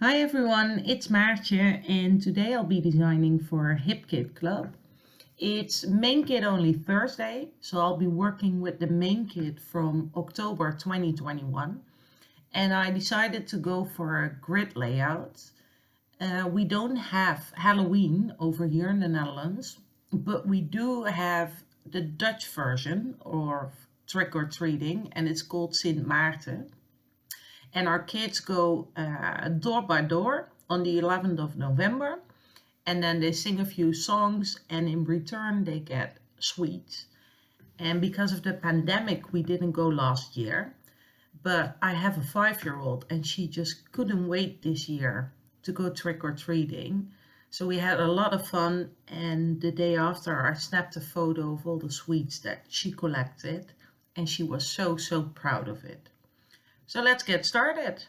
Hi everyone, it's Maartje and today I'll be designing for Hip Kit Club. It's main kit only Thursday, so I'll be working with the main kit from October 2021 and I decided to go for a grid layout. We don't have Halloween over here in the Netherlands, but we do have the Dutch version or trick or treating and it's called Sint Maarten. And our kids go door by door on the 11th of November, and then they sing a few songs, and in return, they get sweets. And because of the pandemic, we didn't go last year, but I have a 5 year old, and she just couldn't wait this year to go trick or treating. So we had a lot of fun, and the day after, I snapped a photo of all the sweets that she collected, and she was so proud of it. So let's get started.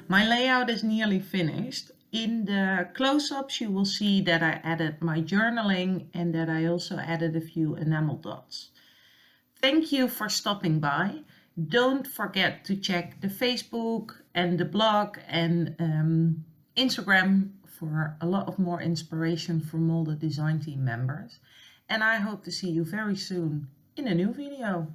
My layout is nearly finished. In the close-ups you will see that I added my journaling and that I also added a few enamel dots. Thank you for stopping by. Don't forget to check the Facebook and the blog and Instagram for a lot of more inspiration from all the design team members. And I hope to see you very soon in a new video.